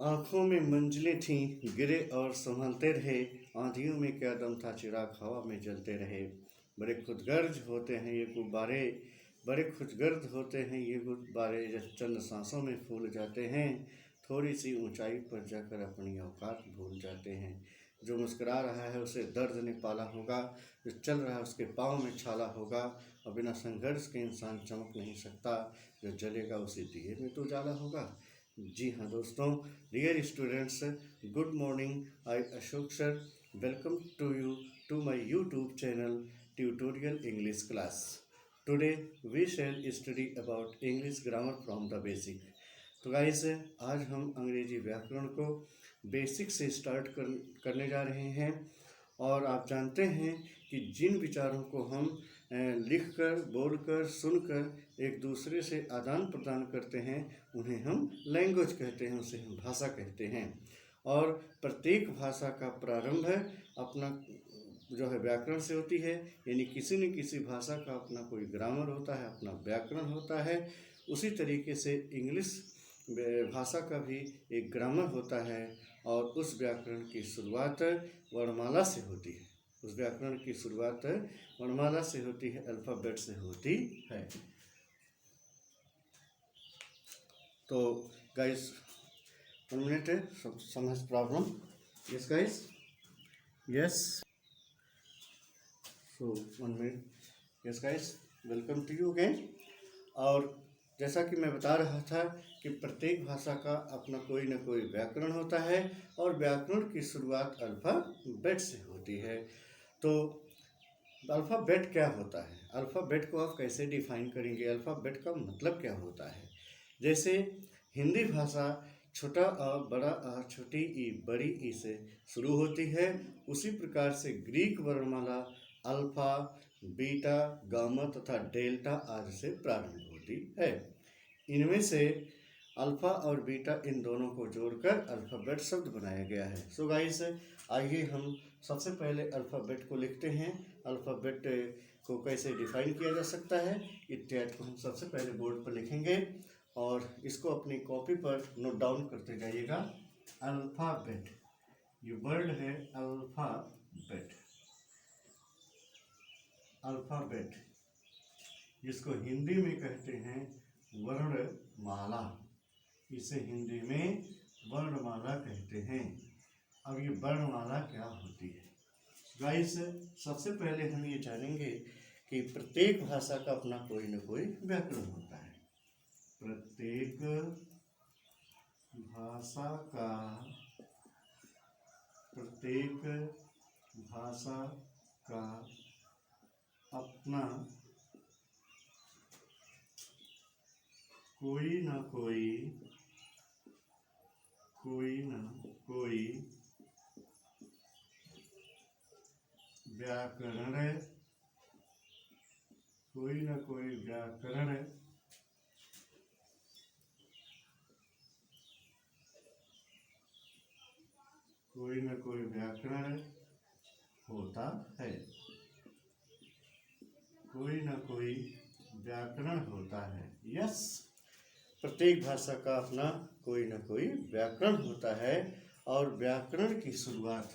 आंखों में मंजिलें थीं, गिरे और संभलते रहे। आंधियों में क्या दम था, चिराग हवा में जलते रहे। बड़े खुदगर्ज होते हैं ये गुब्बारे, बड़े खुदगर्ज होते हैं ये गुब्बारे, जब चंद सांसों में फूल जाते हैं। थोड़ी सी ऊंचाई पर जाकर अपनी औकात भूल जाते हैं। जो मुस्कुरा रहा है उसे दर्द ने पाला होगा, जो चल रहा है उसके पाँव में छाला होगा। और बिना संघर्ष के इंसान चमक नहीं सकता, जो जलेगा उसे दिए में तो उजाला होगा। जी हाँ दोस्तों, dear students, good morning. I Ashok sir welcome to you to my YouTube channel tutorial English class. Today we shall study about English grammar from the basic. तो गाइस, आज हम अंग्रेजी व्याकरण को बेसिक से स्टार्ट करने जा रहे हैं। और आप जानते हैं कि जिन विचारों को हम लिखकर, बोलकर, सुनकर एक दूसरे से आदान प्रदान करते हैं उन्हें हम लैंग्वेज कहते हैं, उसे हम भाषा कहते हैं। और प्रत्येक भाषा का प्रारंभ अपना जो है व्याकरण से होती है, यानी किसी न किसी भाषा का अपना कोई ग्रामर होता है, अपना व्याकरण होता है। उसी तरीके से इंग्लिश भाषा का भी एक ग्रामर होता है, और उस व्याकरण की शुरुआत वर्णमाला से होती है। उस व्याकरण की शुरुआत वर्णमाला से होती है, अल्फ़ाबेट से होती है। तो guys, 1 minute, some has problem. Yes guys, yes. So 1 minute. Yes guys, welcome to you again. और जैसा कि मैं बता रहा था कि प्रत्येक भाषा का अपना कोई न कोई व्याकरण होता है, और व्याकरण की शुरुआत अल्फ़ाबेट से होती है। तो अल्फ़ाबेट क्या होता है, अल्फ़ाबेट को आप कैसे डिफाइन करेंगे, अल्फ़ाबेट का मतलब क्या होता है। जैसे हिंदी भाषा छोटा अ, बड़ा अ, छोटी ई, बड़ी ई से शुरू होती है, उसी प्रकार से ग्रीक वर्णमाला अल्फ़ा, बीटा, गामा तथा डेल्टा आदि से प्रारंभ होती है। इनमें से अल्फ़ा और बीटा, इन दोनों को जोड़कर अल्फ़ाबेट शब्द बनाया गया है। सो गाइस, आइए हम सबसे पहले अल्फ़ाबेट को लिखते हैं। अल्फ़ाबेट को कैसे डिफाइन किया जा सकता है इत्यादि को हम सबसे पहले बोर्ड पर लिखेंगे, और इसको अपनी कॉपी पर नोट डाउन करते जाइएगा। अल्फ़ाबेट, ये वर्ड है अल्फ़ाबेट। अल्फ़ाबेट जिसको हिंदी में कहते हैं वर्णमाला, इसे हिंदी में वर्णमाला कहते हैं। अब ये वर्णमाला क्या होती है गाइस, सबसे पहले हम ये जानेंगे कि प्रत्येक भाषा का अपना कोई न कोई व्याकरण होता है। प्रत्येक भाषा का अपना कोई न कोई व्याकरण, होता है, यस। प्रत्येक भाषा का अपना कोई न कोई व्याकरण होता है, और व्याकरण की शुरुआत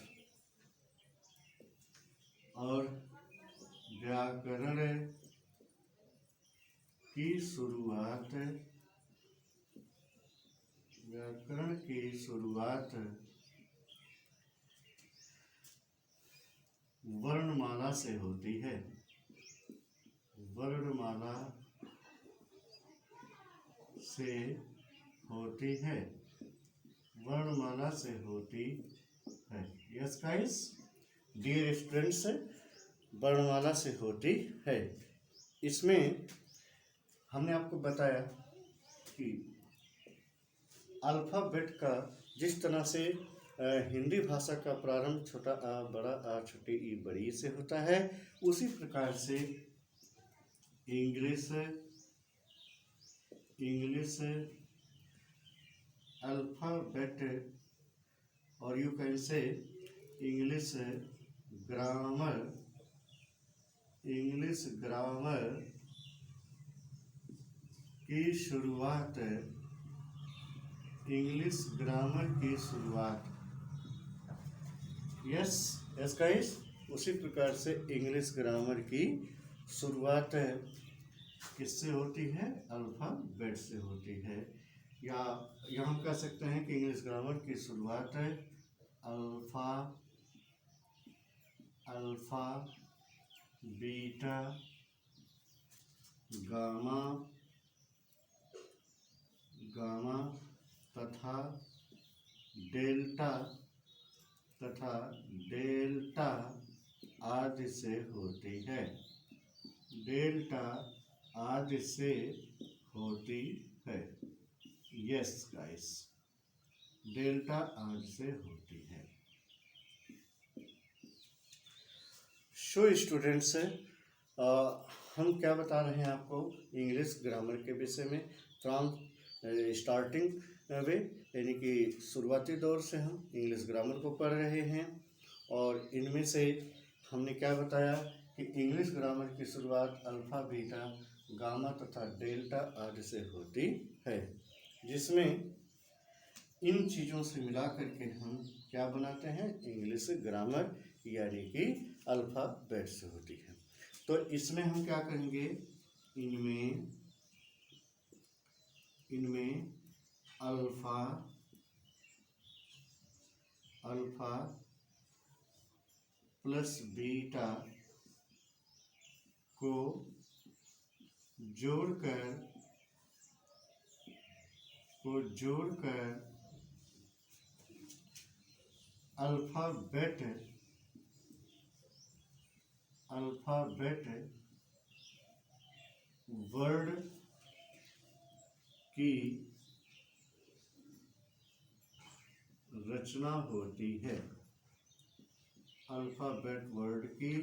वर्णमाला से होती है। यस गाइस, डियर स्टूडेंट्स, वर्णमाला से होती है। इसमें हमने आपको बताया कि अल्फ़ाबेट का जिस तरह से हिंदी भाषा का प्रारंभ छोटा आ, बड़ा आ, छोटी ई, बड़ी ई से होता है, उसी प्रकार से इंग्लिश अल्फ़ाबेट, और you can say English grammar की शुरुआत इंग्लिश ग्रामर की शुरुआत। यस यस गाइस, उसी प्रकार से इंग्लिश ग्रामर की शुरुआत किससे होती है? अल्फ़ाबेट से होती है। या हम कह सकते हैं कि इंग्लिश ग्रामर की शुरुआत alpha alpha beta gamma gamma तथा डेल्टा आदि से होती है। डेल्टा आदि से होती है। यस गाइस, डेल्टा आदि से होती है। सो स्टूडेंट्स, हम क्या बता रहे हैं आपको इंग्लिश ग्रामर के विषय में। फ्रॉम स्टार्टिंग वे, यानी कि शुरुआती दौर से हम इंग्लिश ग्रामर को पढ़ रहे हैं। और इनमें से हमने क्या बताया कि इंग्लिश ग्रामर की शुरुआत अल्फ़ा बीटा गामा तथा डेल्टा आदि से होती है, जिसमें इन चीज़ों से मिला करके हम क्या बनाते हैं? इंग्लिश ग्रामर, यानी कि अल्फ़ाबेट से होती है। तो इसमें हम क्या करेंगे? इनमें अल्फा प्लस बीटा को जोड़कर अल्फाबेट वर्ड की रचना होती है। अल्फाबेट वर्ड की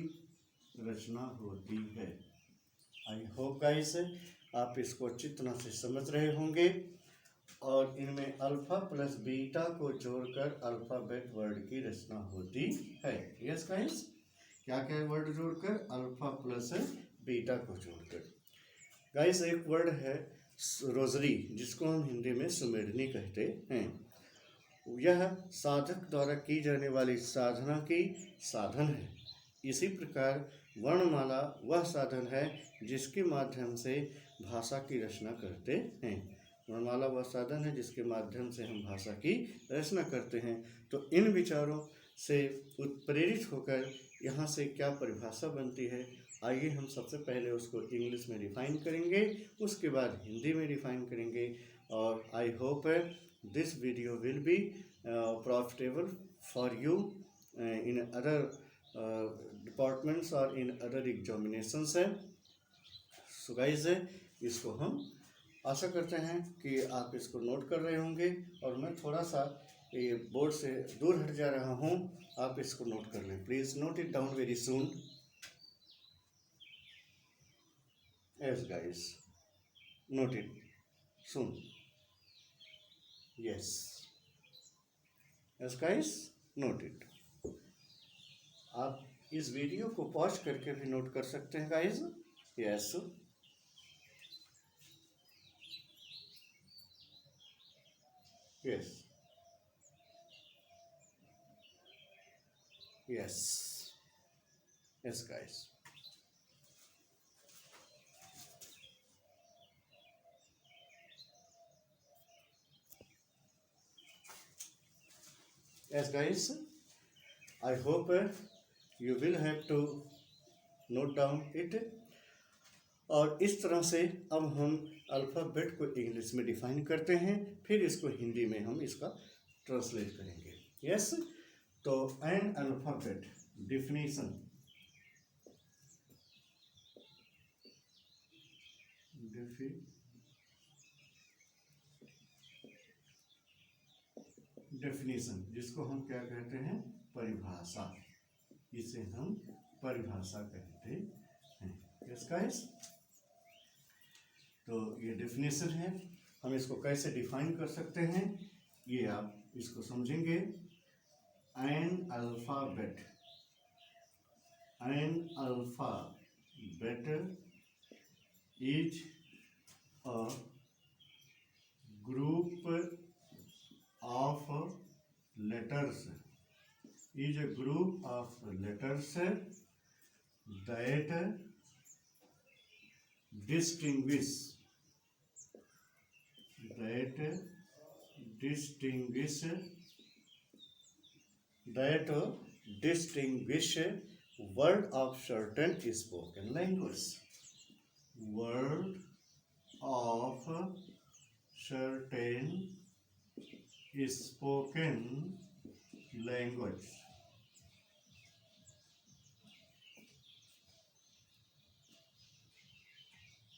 रचना होती है। आई होप गाइस आप इसको अच्छी तरह से समझ रहे होंगे। और इनमें अल्फा प्लस बीटा को जोड़कर अल्फाबेट वर्ड की रचना होती है। यस गाइस, क्या क्या वर्ड जोड़कर? अल्फा प्लस बीटा को जोड़कर। गाइस, एक वर्ड है रोजरी, जिसको हम हिंदी में सुमेरनी कहते हैं। यह साधक द्वारा की जाने वाली साधना की साधन है। इसी प्रकार वर्णमाला वह साधन है जिसके माध्यम से भाषा की रचना करते हैं। वर्णमाला वह साधन है जिसके माध्यम से हम भाषा की रचना करते हैं। तो इन विचारों से उत्प्रेरित होकर यहाँ से क्या परिभाषा बनती है, आइए हम सबसे पहले उसको इंग्लिश में डिफाइन करेंगे, उसके बाद हिंदी में डिफाइन करेंगे। और I hope this video will be profitable for you in other departments और इन अदर एग्जामिनेशंस है। सो गाइस, इसको हम आशा करते हैं कि आप इसको नोट कर रहे होंगे। और मैं थोड़ा सा ये बोर्ड से दूर हट जा रहा हूँ, आप इसको नोट कर लें। Please note it down very soon. Yes guys, note it soon. Yes yes guys, note it. आप इस वीडियो को पॉज करके भी नोट कर सकते हैं guys. Yes yes yes yes guys. Yes guys, I hope you will have to note down it। और इस तरह से अब हम अल्फ़ाबेट को इंग्लिश में डिफाइन करते हैं, फिर इसको हिंदी में हम इसका ट्रांसलेट करेंगे। यस, तो एन अल्फ़ाबेट डिफिनीशन। डेफिनेशन, जिसको हम क्या कहते हैं? परिभाषा। इसे हम परिभाषा कहते हैं। यस गाइस, तो ये डेफिनेशन है। हम इसको कैसे डिफाइन कर सकते हैं, ये आप इसको समझेंगे। An alphabet is a group is a group of letters that distinguish word of certain spoken language. Word of certain spoken language.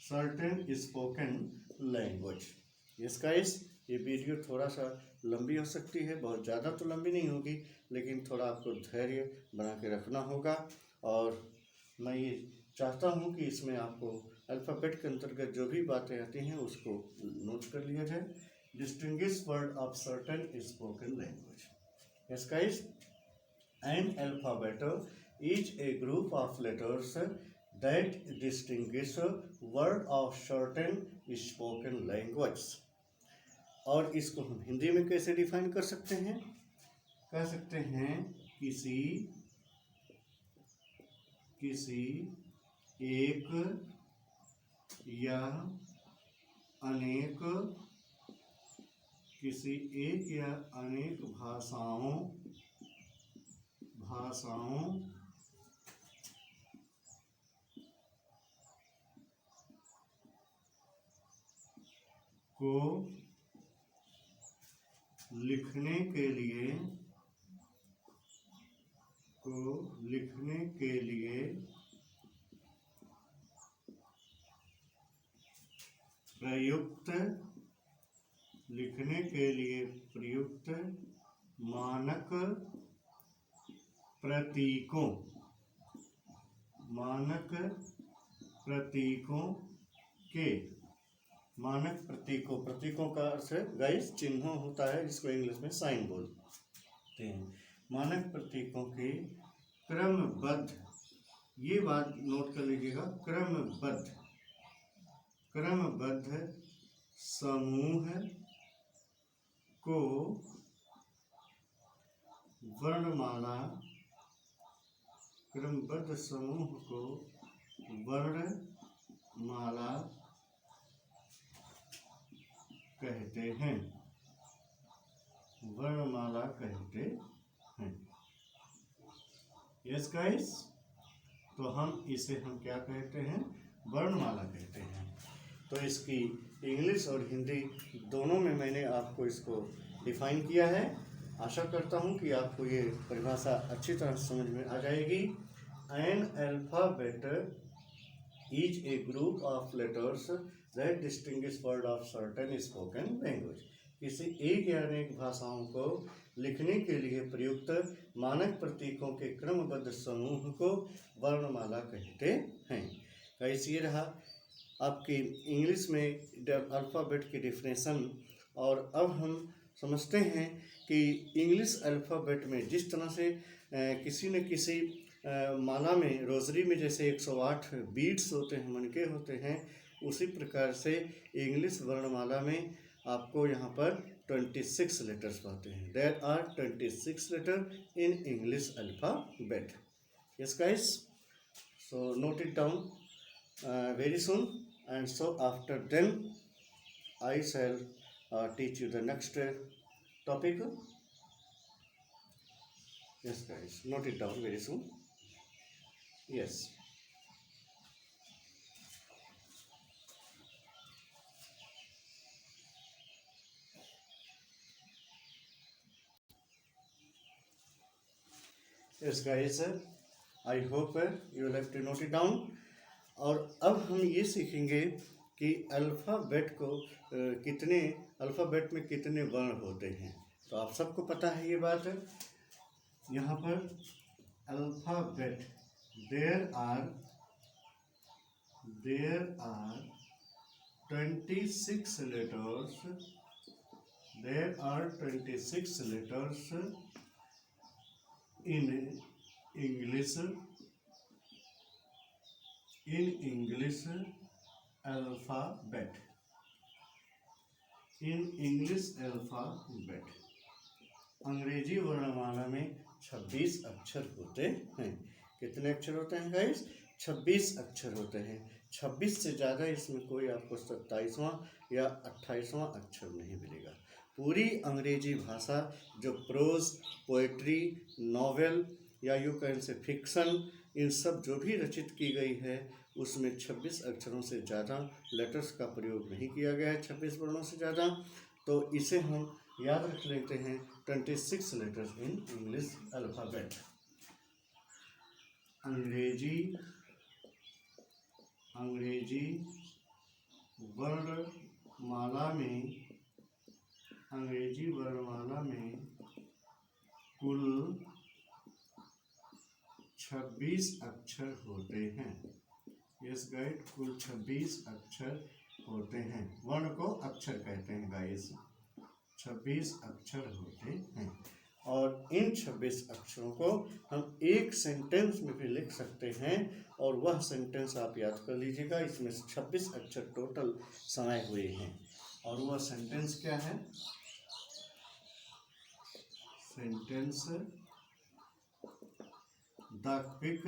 Certain spoken language. Yes guys, ये वीडियो थोड़ा सा लंबी हो सकती है, बहुत ज़्यादा तो लंबी नहीं होगी, लेकिन थोड़ा आपको धैर्य बना के रखना होगा। और मैं ये चाहता हूँ कि इसमें आपको अल्फ़ाबेट के अंतर्गत जो भी बातें आती हैं उसको नोट कर लिया जाए। Distinguish word of certain spoken language. Yes guys, an alphabet is a group of letters that distinguish word of certain spoken language. और इसको हम हिंदी में कैसे डिफाइन कर सकते हैं? कह सकते हैं किसी एक या अनेक भाषाओं को लिखने के लिए प्रयुक्त मानक प्रतीकों का अर्थ है गाइस चिन्हों होता है, जिसको इंग्लिश में साइन बोलते हैं। मानक प्रतीकों के क्रमबद्ध, ये बात नोट कर लीजिएगा, क्रमबद्ध समूह को वर्णमाला कहते हैं। यस गाइस, तो हम इसे क्या कहते हैं? वर्णमाला कहते हैं। तो इसकी इंग्लिश और हिंदी दोनों में मैंने आपको इसको डिफाइन किया है। आशा करता हूँ कि आपको ये परिभाषा अच्छी तरह समझ में आ जाएगी। An alphabet is a group of letters that distinguish word of certain spoken language. किसी एक या अनेक भाषाओं को लिखने के लिए प्रयुक्त मानक प्रतीकों के क्रमबद्ध समूह को वर्णमाला कहते हैं। गाइस, ये रहा आपकी इंग्लिश में अल्फ़ाबेट की डिफिनेशन। और अब हम समझते हैं कि इंग्लिश अल्फ़ाबेट में जिस तरह से किसी न किसी माला में, रोजरी में जैसे 108 बीट्स होते हैं, मनके होते हैं, उसी प्रकार से इंग्लिश वर्णमाला में आपको यहाँ पर 26 लेटर्स पाते हैं। There are 26 letter in English alphabet. Yes guys, so note it down very soon, and so after then I shall teach you the next topic. Yes guys, note it down very soon. Yes. Yes guys, I hope you will have to note it down. और अब हम ये सीखेंगे कि alphabet में कितने वर्ण होते हैं। तो आप सबको पता है ये बात। यहाँ पर alphabet there are 26 letters. There are 26 letters in English alphabet. अंग्रेजी वर्णमाला में 26 अक्षर होते हैं। कितने अक्षर होते हैं गाइस? 26 अक्षर होते हैं। 26 से ज़्यादा इसमें कोई आपको 27वां या 28वां अक्षर नहीं मिलेगा। पूरी अंग्रेजी भाषा जो प्रोज, पोएट्री, नॉवेल या यू कैन से फिक्शन, इन सब जो भी रचित की गई है उसमें 26 अक्षरों से ज़्यादा लेटर्स का प्रयोग नहीं किया गया है, 26 वर्णों से ज़्यादा। तो इसे हम याद रख लेते हैं 26 लेटर्स इन इंग्लिश अल्फ़ाबेट। अंग्रेजी वर्णमाला में कुल 26 अक्षर होते हैं। यस गाइड, कुल 26 अक्षर होते हैं। वर्ण को अक्षर कहते हैं गाइस। 26 अक्षर होते हैं और इन 26 अक्षरों को हम एक सेंटेंस में भी लिख सकते हैं और वह सेंटेंस आप याद कर लीजिएगा। इसमें 26 अक्षर टोटल समाये हुए हैं और वह सेंटेंस क्या है? Sentence the quick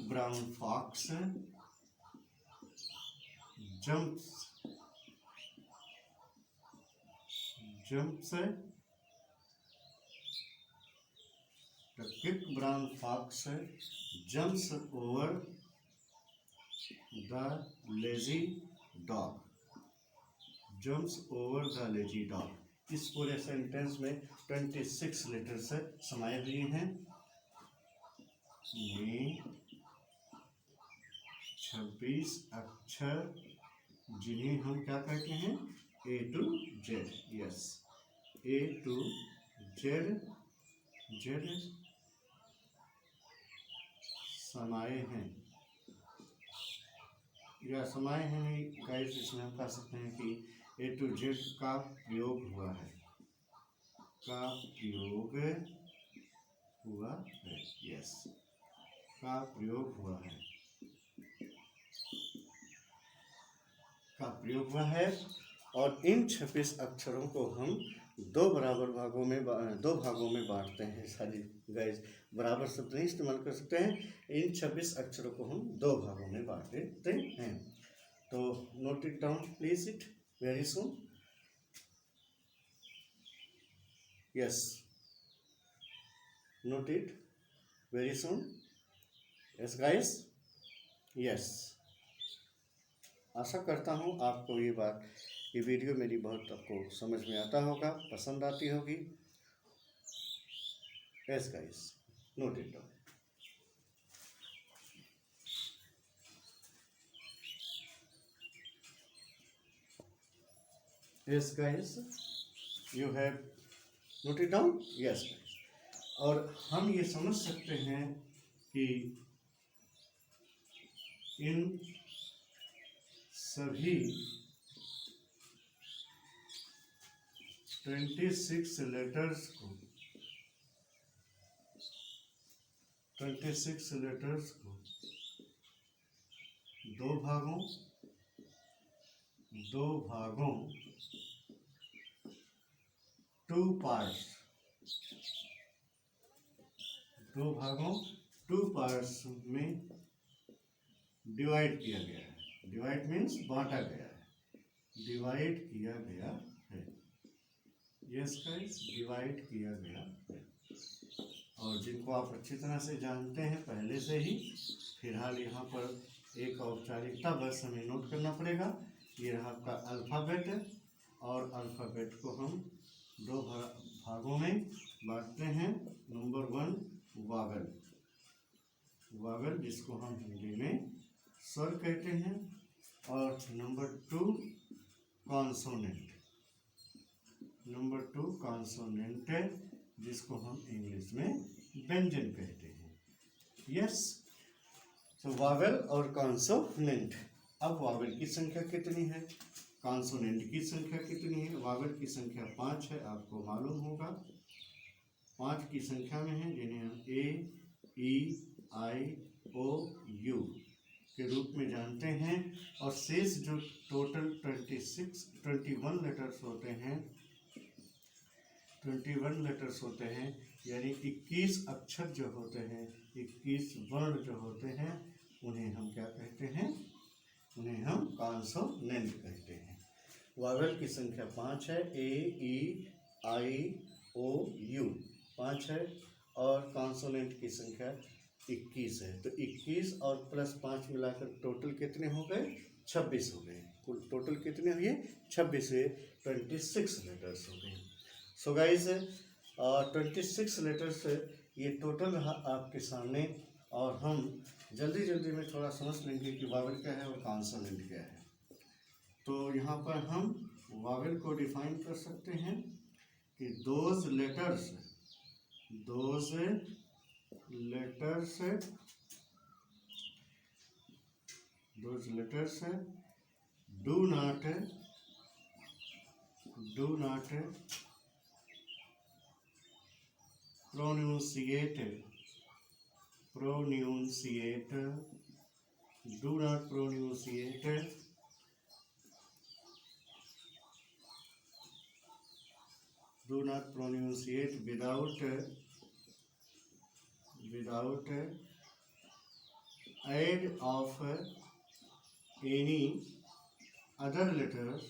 brown fox jumps the quick brown fox jumps over the lazy dog। इस पूरे सेंटेंस में 26 लेटर्स समाये हुए हैं। ये 26 अक्षर जिन्हें हम क्या कहते हैं? A to Z। Yes, A to Z समाये हैं या समाये हैं नहीं गाइस, इसमें हम कह सकते हैं कि A to Z का प्रयोग हुआ है, यस, का प्रयोग हुआ है और इन 26 अक्षरों को हम दो भागों में बांटते हैं। सारी गाइस बराबर शब्द नहीं इस्तेमाल कर सकते हैं। इन 26 अक्षरों को हम दो भागों में बांट देते हैं। तो note it down please it very soon. Yes, note it very soon. Yes guys, yes. आशा करता हूँ आपको ये वीडियो मेरी बहुत आपको समझ में आता होगा, पसंद आती होगी। Yes guys, note it down. Yes guys, you have note it down. Yes guys, और हम ये समझ सकते हैं कि इन सभी 26 लेटर्स को 2 भागों 2 पार्ट्स में डिवाइड किया गया है। डिवाइड मीन्स बांटा गया है, डिवाइड किया गया है। यस गाइस, डिवाइड किया गया है और जिनको आप अच्छी तरह से जानते हैं पहले से ही। फिलहाल यहाँ पर एक औपचारिकता बस हमें नोट करना पड़ेगा। ये रहा आपका अल्फ़ाबेट और अल्फ़ाबेट को हम 2 भागों में बांटते हैं। नंबर 1 वावेल, जिसको हम हिंदी में स्वर कहते हैं, और नंबर 2 कॉन्सोनेंट, जिसको हम इंग्लिश में व्यंजन कहते हैं। यस, तो वावेल और कॉन्सोनेंट। अब वावेल की संख्या कितनी है, कॉन्सोनेंट की संख्या कितनी है? वावेल की संख्या 5 है, आपको मालूम होगा। 5 की संख्या में है, जिन्हें हम A, E, I, O, U के रूप में जानते हैं। और शेष जो टोटल 21 लेटर्स होते हैं, 21 लेटर्स होते हैं, यानी 21 अक्षर जो होते हैं, 21 वर्ण जो होते हैं, उन्हें हम क्या कहते हैं? उन्हें हम कॉन्सोनेंट कहते हैं। वावेल की संख्या 5 है, ए ई आई ओ यू 5 है, और कॉन्सोनेंट की संख्या 21 है। तो 21 और प्लस 5 मिलाकर टोटल कितने हो गए? 26 हो गए। कुल टोटल कितने हुए? 26 हुए, 26 लेटर्स हो गए। सो गाइस 26 लेटर्स ये टोटल रहा आपके सामने, और हम जल्दी जल्दी में थोड़ा समझ लेंगे कि वावेल क्या है और कॉन्सोनेंट क्या है। तो यहाँ पर हम वावेल को डिफाइन कर सकते हैं कि those letters do not pronunciate without aid of any other letters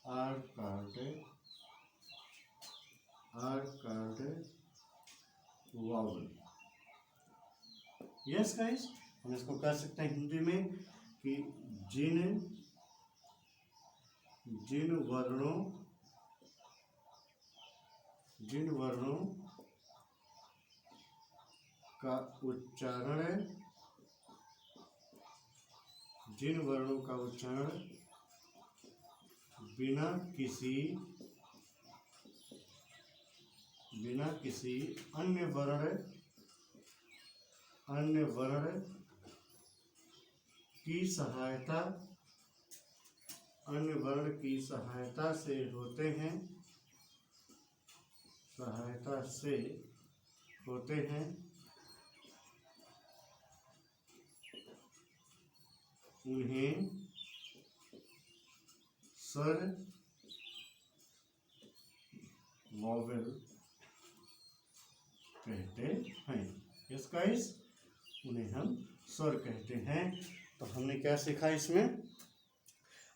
are called vowel। Yes guys, हम इसको कह सकते हैं हिंदी में कि जिन वर्णों का उच्चारण बिना किसी अन्य वर्ण की सहायता से होते हैं उन्हें स्वर वॉवेल कहते हैं। यस गाइस, उन्हें हम स्वर कहते हैं। तो हमने क्या सीखा इसमें?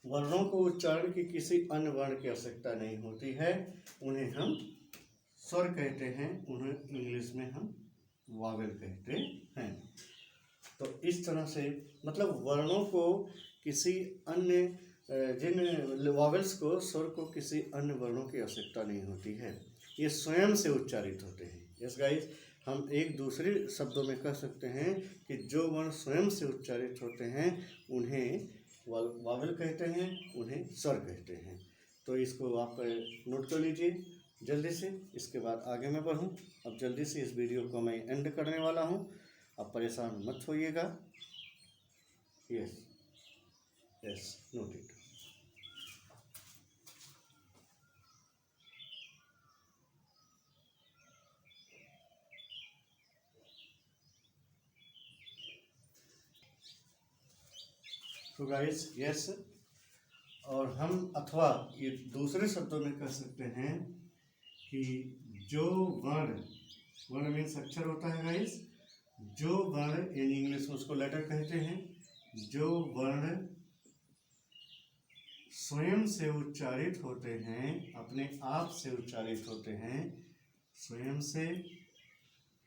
वर्णों को उच्चारण की किसी अन्य वर्ण की आवश्यकता नहीं होती है, उन्हें हम स्वर कहते हैं, उन्हें इंग्लिश में हम वावेल कहते हैं। तो इस तरह से मतलब वर्णों को किसी अन्य जिन वावेल्स को स्वर को किसी अन्य वर्णों की आवश्यकता नहीं होती है, ये स्वयं से उच्चारित होते हैं। यस गाइस, हम एक दूसरे शब्दों में कह सकते हैं कि जो वर्ण स्वयं से उच्चारित होते हैं उन्हें वावेल कहते हैं, उन्हें स्वर कहते हैं। तो इसको आप नोट कर लीजिए जल्दी से, इसके बाद आगे मैं बढ़ूँ। अब जल्दी से इस वीडियो को मैं एंड करने वाला हूँ, अब परेशान मत होइएगा। Yes note it. तो गाइस यस, और हम अथवा ये दूसरे शब्दों में कह सकते हैं कि जो वर्ण मीन्स अक्षर होता है गाइस, जो वर्ण इन इंग्लिश में उसको लेटर कहते हैं, जो वर्ण स्वयं से उच्चारित होते हैं, अपने आप से उच्चारित होते हैं, स्वयं से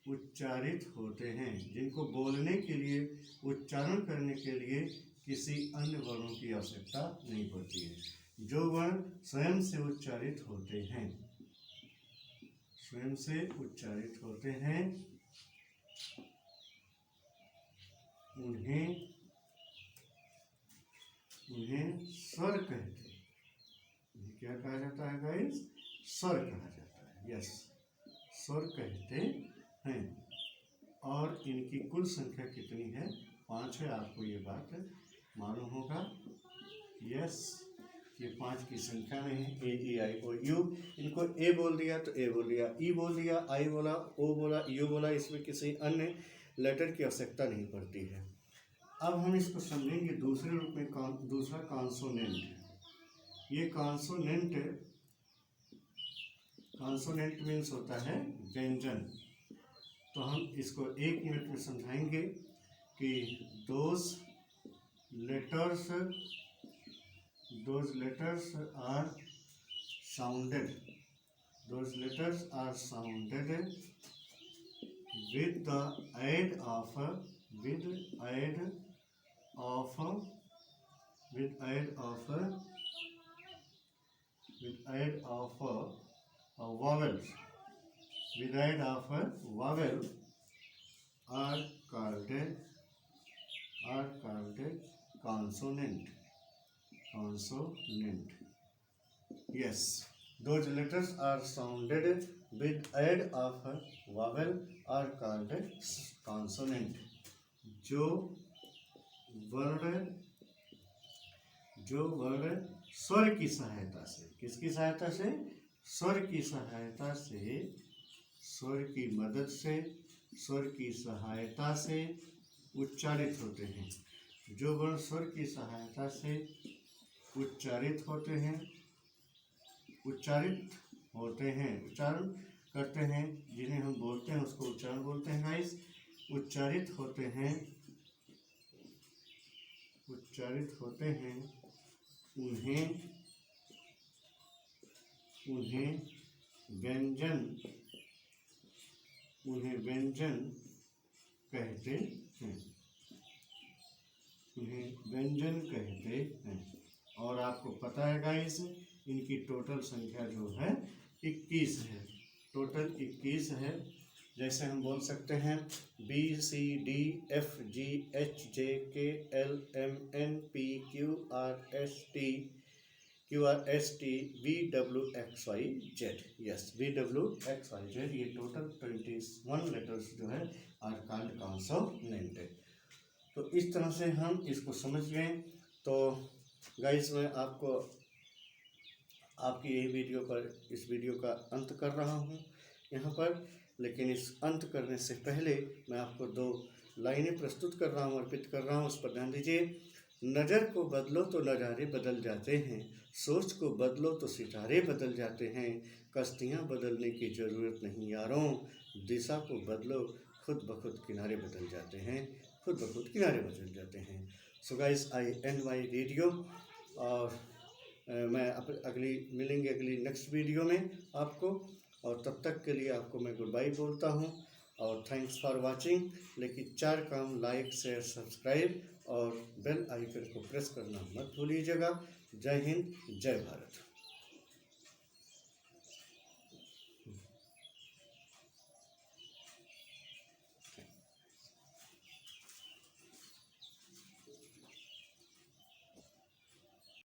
उच्चारित होते हैं, जिनको बोलने के लिए उच्चारण करने के लिए किसी अन्य वर्णों की आवश्यकता नहीं पड़ती है। जो वर्ण स्वयं से उच्चारित होते हैं, उन्हें स्वर कहते हैं। क्या कहा जाता है गाइस? स्वर कहा जाता है। यस, स्वर कहते हैं। और इनकी कुल संख्या कितनी है? 5 है। आपको ये बात मालूम होगा। यस, ये 5 की संख्या में है। ए ई आई ओ यू, इनको ए बोल दिया तो ए बोल दिया, ई बोल दिया, आई बोला, ओ बोला, यू बोला, इसमें किसी अन्य लेटर की आवश्यकता नहीं पड़ती है। अब हम इसको समझेंगे दूसरे रूप में। दूसरा कॉन्सोनेंट है। ये कॉन्सोनेंट मीन्स होता है व्यंजन। तो हम इसको 1 मिनट में समझाएंगे कि those letters are sounded with the aid of vowels are called consonant. Yes, those letters are sounded with aid of vowel are called consonant. जो वर्ड स्वर की सहायता से, किसकी सहायता से? स्वर की सहायता से, स्वर की मदद से, स्वर की सहायता से उच्चारित होते हैं। जो वर्ण स्वर की सहायता से उच्चारित होते हैं, उच्चारण करते हैं, जिन्हें हम बोलते हैं उसको उच्चारण बोलते हैं गाइस। उच्चारित होते हैं उन्हें व्यंजन कहते हैं। और आपको पता है गाइस, इनकी टोटल संख्या जो है 21 है। टोटल 21 है। जैसे हम बोल सकते हैं BCDFGHKLMNPQRST VWXYZ। Yes, VWXYZ। ये टोटल 21 लेटर्स जो है आर कॉल्ड कॉन्सोनेंट। तो इस तरह से हम इसको समझ गए। तो गाइस, मैं आपकी इस वीडियो का अंत कर रहा हूँ यहाँ पर। लेकिन इस अंत करने से पहले मैं आपको 2 लाइनें प्रस्तुत कर रहा हूँ, अर्पित कर रहा हूँ। उस पर ध्यान दीजिए। नज़र को बदलो तो नज़ारे बदल जाते हैं, सोच को बदलो तो सितारे बदल जाते हैं। कश्तियाँ बदलने की ज़रूरत नहीं यारों, दिशा को बदलो, खुद ब खुद किनारे बदल जाते हैं। So guys, I and my video. और मैं मिलेंगे अगली नेक्स्ट वीडियो में आपको। और तब तक के लिए आपको मैं गुड बाय बोलता हूँ और थैंक्स फॉर वाचिंग। लेकिन 4 काम लाइक, शेयर, सब्सक्राइब और बेल आइकन को प्रेस करना मत भूलिएगा। जय हिंद, जय भारत।